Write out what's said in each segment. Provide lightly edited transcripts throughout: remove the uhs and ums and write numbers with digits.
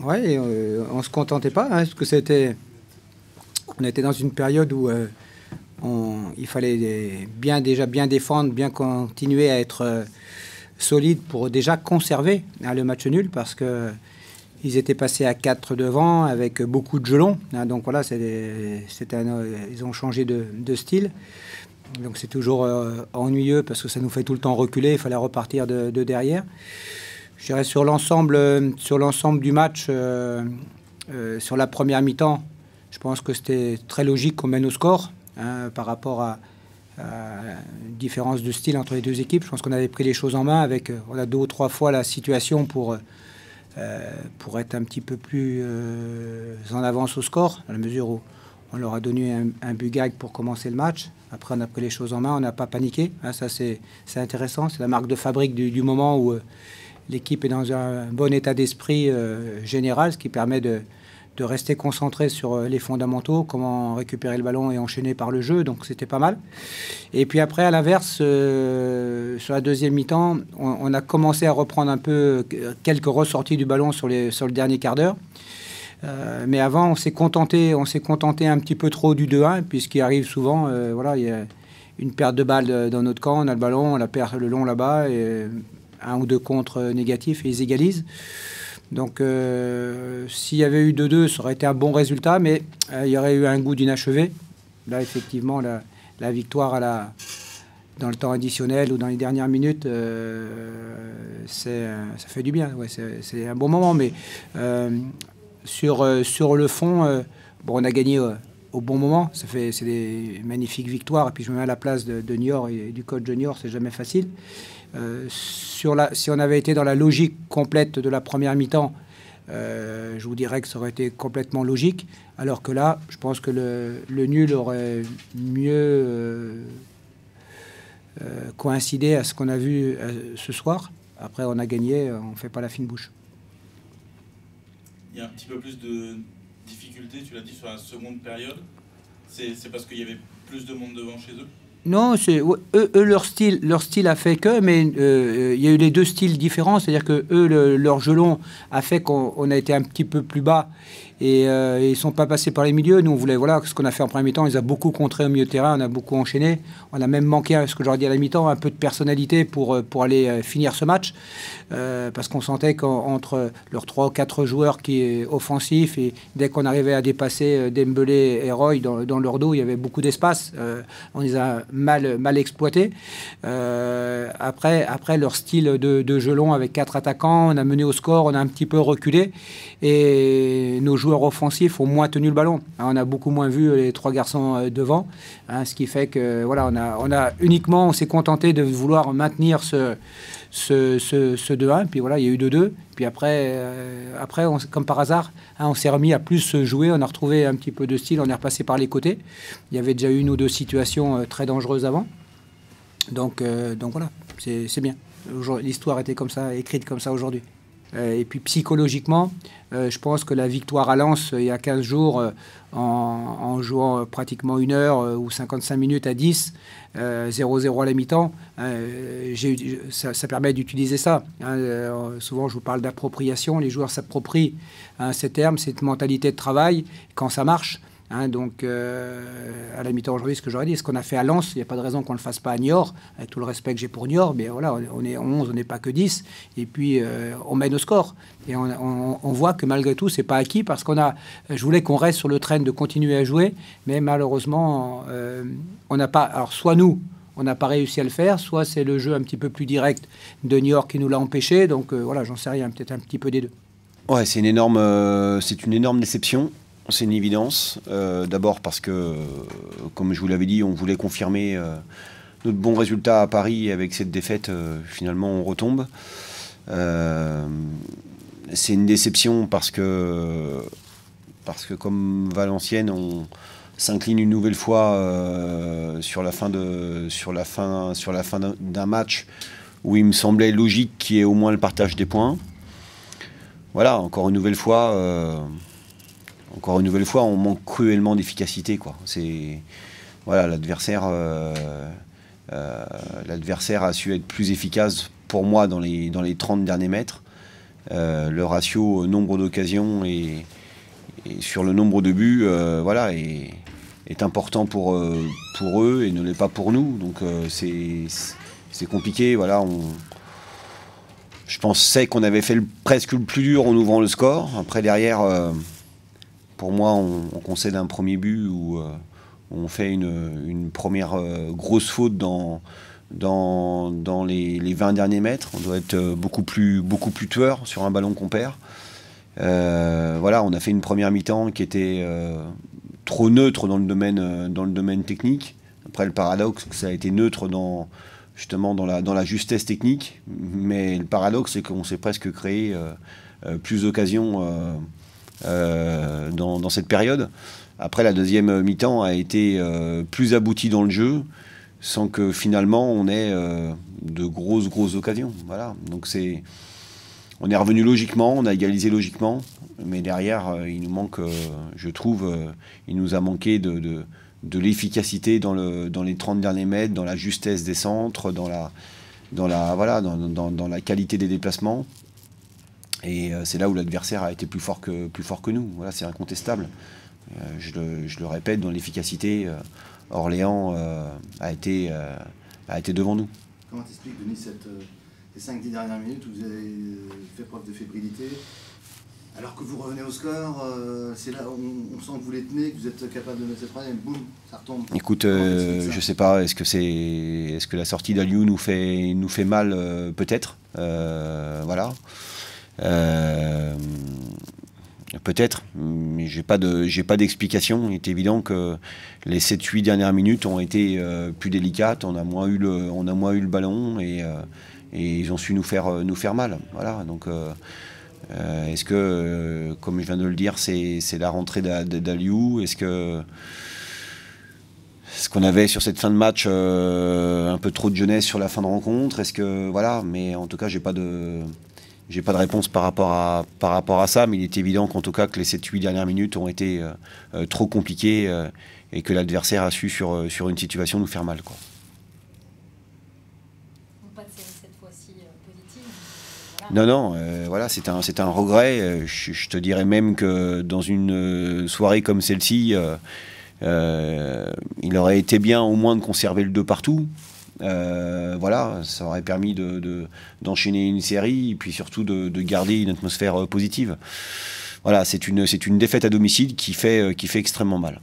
Ouais, on se contentait pas, hein, parce que on était dans une période où il fallait déjà bien défendre, bien continuer à être solide pour déjà conserver le match nul, parce que ils étaient passés à 4 devant avec beaucoup de gelons. Hein, donc voilà, ils ont changé de style. Donc c'est toujours ennuyeux parce que ça nous fait tout le temps reculer. Il fallait repartir de derrière. Je dirais sur l'ensemble du match, sur la première mi-temps, je pense que c'était très logique qu'on mène au score, hein, par rapport à une différence de style entre les deux équipes. Je pense qu'on avait pris les choses en main avec, on a 2 ou 3 fois la situation pour être un petit peu plus en avance au score, dans la mesure où on leur a donné un but gag pour commencer le match. Après, on a pris les choses en main, on n'a pas paniqué. Hein, ça, c'est intéressant. C'est la marque de fabrique du moment où l'équipe est dans un bon état d'esprit général, ce qui permet de rester concentré sur les fondamentaux, comment récupérer le ballon et enchaîner par le jeu. Donc, c'était pas mal. Et puis après, à l'inverse, sur la deuxième mi-temps, on a commencé à reprendre un peu quelques ressorties du ballon sur le dernier quart d'heure. Mais avant, on s'est contenté un petit peu trop du 2-1, puisqu'il arrive souvent, voilà, il y a une perte de balle dans notre camp, on a le ballon, on la perd le long là-bas, et 1 ou 2 contres négatifs, et ils égalisent. Donc, s'il y avait eu 2-2, ça aurait été un bon résultat, mais il y aurait eu un goût d'inachevé. Là, effectivement, la victoire dans le temps additionnel ou dans les dernières minutes, ça fait du bien. Ouais, c'est un bon moment, mais sur le fond, bon, on a gagné au bon moment. C'est des magnifiques victoires. Et puis je me mets à la place de Niort et du coach de Niort, c'est jamais facile. Si on avait été dans la logique complète de la première mi-temps, je vous dirais que ça aurait été complètement logique. Alors que là, je pense que le nul aurait mieux coïncidé à ce qu'on a vu ce soir. Après, on a gagné, on ne fait pas la fine bouche. Il y a un petit peu plus de difficultés, tu l'as dit, sur la seconde période. C'est parce qu'il y avait plus de monde devant chez eux? Non, eux, leur style a fait que, mais il y a eu les deux styles différents, c'est-à-dire que eux, leur gelon a fait qu'on a été un petit peu plus bas et ils sont pas passés par les milieux. Nous, on voulait, voilà, ce qu'on a fait en premier mi-temps, ils ont beaucoup contré au milieu de terrain, on a beaucoup enchaîné, on a même manqué, ce que j'aurais dit à la mi-temps, un peu de personnalité pour aller finir ce match, parce qu'on sentait qu'entre leurs 3 ou 4 joueurs qui est offensifs, et dès qu'on arrivait à dépasser Dembélé et Roy dans leur dos, il y avait beaucoup d'espace. On les a mal exploité. Après leur style de jeu long avec 4 attaquants, on a mené au score, on a un petit peu reculé et nos joueurs offensifs ont moins tenu le ballon. On a beaucoup moins vu les 3 garçons devant, hein, ce qui fait que voilà, on s'est contenté de vouloir maintenir ce 2-1, puis voilà, il y a eu 2-2. Puis après comme par hasard, hein, on s'est remis à plus jouer, on a retrouvé un petit peu de style, on est repassé par les côtés. Il y avait déjà eu 1 ou 2 situations très dangereuses avant. Donc voilà, c'est bien. L'histoire était comme ça, écrite comme ça aujourd'hui. Et puis psychologiquement, je pense que la victoire à Lens il y a 15 jours, en jouant pratiquement 1 heure ou 55 minutes à 10, 0-0 à la mi-temps, ça permet d'utiliser ça. Hein, souvent, je vous parle d'appropriation. Les joueurs s'approprient, hein, ces termes, cette mentalité de travail quand ça marche. Hein, donc, à la mi-temps aujourd'hui, ce que j'aurais dit, ce qu'on a fait à Lens, il n'y a pas de raison qu'on ne le fasse pas à Niort, avec tout le respect que j'ai pour Niort, mais voilà, on est 11, on n'est pas que 10, et puis on mène au score. Et on voit que malgré tout, c'est pas acquis, parce je voulais qu'on reste sur le train de continuer à jouer, mais malheureusement, on n'a pas, alors soit nous, on n'a pas réussi à le faire, soit c'est le jeu un petit peu plus direct de Niort qui nous l'a empêché, donc voilà, j'en sais rien, peut-être un petit peu des deux. Ouais, c'est une énorme déception. C'est une évidence. D'abord parce que, comme je vous l'avais dit, on voulait confirmer notre bon résultat à Paris. Avec cette défaite, finalement, on retombe. C'est une déception parce que comme Valenciennes, on s'incline une nouvelle fois sur la fin d'un match où il me semblait logique qu'il y ait au moins le partage des points. Voilà, encore une nouvelle fois, on manque cruellement d'efficacité, quoi. Voilà, l'adversaire a su être plus efficace pour moi dans les 30 derniers mètres. le ratio nombre d'occasions et sur le nombre de buts, voilà, est important pour eux et ne l'est pas pour nous. Donc c'est compliqué. Voilà, je pensais qu'on avait fait presque le plus dur en ouvrant le score. Après, derrière, pour moi, on concède un premier but où on fait une première grosse faute dans les 20 derniers mètres. On doit être beaucoup plus tueur sur un ballon qu'on perd. Voilà, on a fait une première mi-temps qui était trop neutre dans le domaine technique. Après, le paradoxe, c'est que ça a été neutre justement dans la justesse technique. Mais le paradoxe, c'est qu'on s'est presque créé plus d'occasions dans cette période. Après, la deuxième mi-temps a été plus aboutie dans le jeu, sans que finalement on ait de grosses occasions. Voilà. Donc on est revenu logiquement, on a égalisé logiquement, mais derrière il nous manque, je trouve, il nous a manqué de l'efficacité dans les 30 derniers mètres, dans la justesse des centres, dans la qualité des déplacements. Et c'est là où l'adversaire a été plus fort que nous. Voilà, c'est incontestable. Je le répète, dans l'efficacité, Orléans a été devant nous. Comment t'expliques, Denis, les 5-10 dernières minutes où vous avez fait preuve de fébrilité, alors que vous revenez au score, c'est là où on sent que vous les tenez, que vous êtes capable de mettre cette troisième, boum, ça retombe. Écoute, je sais pas, est-ce que la sortie d'Aliou nous fait mal, peut-être, voilà. Peut-être, mais j'ai pas d'explication. Il est évident que les 7-8 dernières minutes ont été plus délicates. On a moins eu le ballon et ils ont su nous faire mal. Voilà. Donc, est-ce que, comme je viens de le dire, c'est la rentrée d'Aliou? Est-ce qu'on avait sur cette fin de match un peu trop de jeunesse sur la fin de rencontre? Est-ce que voilà? Mais en tout cas, j'ai pas de réponse par rapport à ça, mais il est évident qu'en tout cas que les 7-8 dernières minutes ont été trop compliquées et que l'adversaire a su sur une situation nous faire mal, quoi. Pas de série cette fois-ci positive. Voilà. Non, voilà, c'est un regret. Je te dirais même que dans une soirée comme celle-ci, il aurait été bien au moins de conserver le 2 partout. Voilà, ça aurait permis d'enchaîner une série et puis surtout de garder une atmosphère positive. Voilà, c'est une défaite à domicile qui fait extrêmement mal.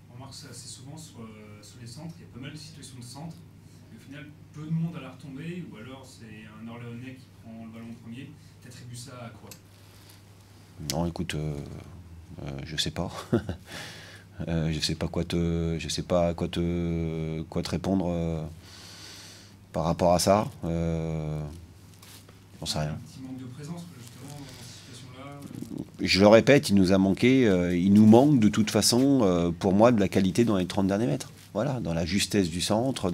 On remarque ça assez souvent sur les centres, il y a pas mal de situations de centre, mais au final peu de monde à la retombée, ou alors c'est un Orléanais qui prend le ballon premier. T'attribues ça à quoi? Non, écoute, je sais pas. Je sais pas quoi te répondre par rapport à ça. J'en sais rien. Un petit manque de présence justement dans cette situation-là. Je le répète, il nous a manqué, il nous manque de toute façon, pour moi, de la qualité dans les 30 derniers mètres. Voilà, dans la justesse du centre,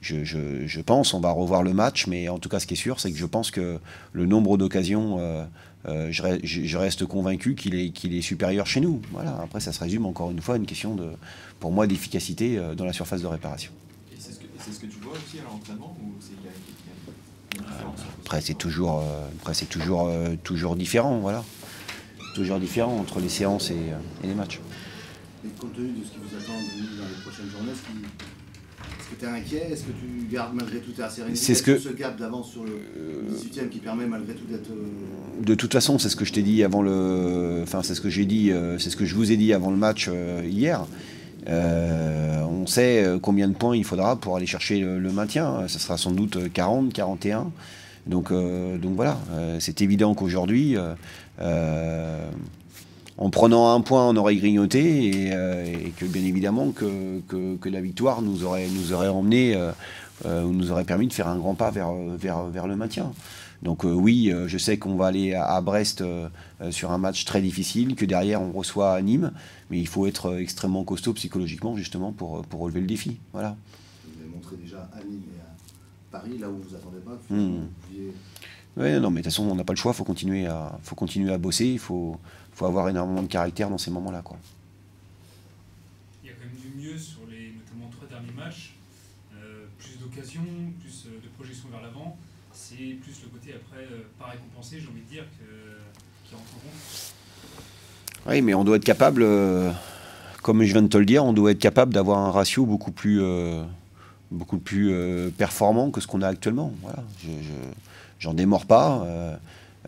je pense, on va revoir le match, mais en tout cas, ce qui est sûr, c'est que je pense que le nombre d'occasions, je reste convaincu qu'il est supérieur chez nous. Voilà. Après, ça se résume encore une fois à une question pour moi, d'efficacité dans la surface de réparation. Et c'est ce que tu vois aussi à l'entraînement, ou il y a une différence? Après, c'est toujours différent, voilà. Toujours différent entre les séances et les matchs. Et compte tenu de ce qui vous attend dans les prochaines journées, est-ce que tu es inquiet? Est-ce que tu gardes malgré tout ta sérénité? C'est ce gap d'avance sur le 18e qui permet malgré tout d'être... De toute façon, c'est ce que je t'ai dit avant c'est ce que j'ai dit, c'est ce que je vous ai dit avant le match hier. On sait combien de points il faudra pour aller chercher le maintien. Ça sera sans doute 40, 41. Donc voilà, c'est évident qu'aujourd'hui, en prenant un point, on aurait grignoté et que bien évidemment que la victoire nous aurait emmené, nous aurait permis de faire un grand pas vers le maintien. Donc oui, je sais qu'on va aller à Brest sur un match très difficile, que derrière on reçoit à Nîmes, mais il faut être extrêmement costaud psychologiquement justement pour relever le défi. Voilà. Vous avez montré déjà à Nîmes et à Paris, là où vous attendez pas. Oui, non, mais de toute façon, on n'a pas le choix, faut continuer à bosser, il faut avoir énormément de caractère dans ces moments-là, quoi. Il y a quand même du mieux sur les notamment 3 derniers matchs, plus plus d'occasions, plus de projection vers l'avant. C'est plus le côté après pas récompensé, j'ai envie de dire, qui rentre en compte. Oui, mais on doit être capable, comme je viens de te le dire, on doit être capable d'avoir un ratio beaucoup plus performant que ce qu'on a actuellement. Voilà. J'en démords pas.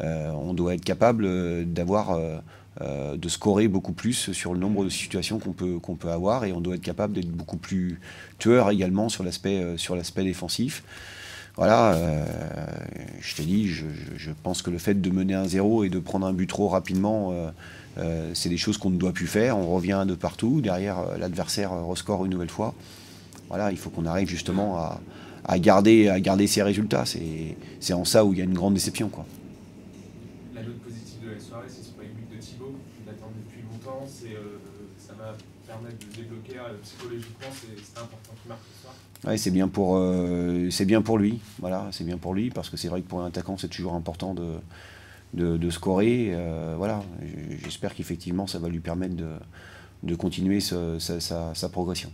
On doit être capable de scorer beaucoup plus sur le nombre de situations qu'on peut avoir, et on doit être capable d'être beaucoup plus tueur également sur l'aspect défensif. Voilà, je t'ai dit, je pense que le fait de mener 1-0 et de prendre un but trop rapidement, c'est des choses qu'on ne doit plus faire. On revient de partout, derrière l'adversaire rescore une nouvelle fois. Voilà, il faut qu'on arrive justement à garder ces résultats. C'est en ça où il y a une grande déception, quoi. La note positive de la soirée, c'est ce premier but de Thibaut. On l'attend depuis longtemps. Ça va permettre de débloquer psychologiquement. C'est important qu'il marque ce soir. Ouais, c'est bien pour lui. Voilà, c'est bien pour lui, parce que c'est vrai que pour un attaquant, c'est toujours important de scorer. Voilà, j'espère qu'effectivement, ça va lui permettre de continuer sa progression.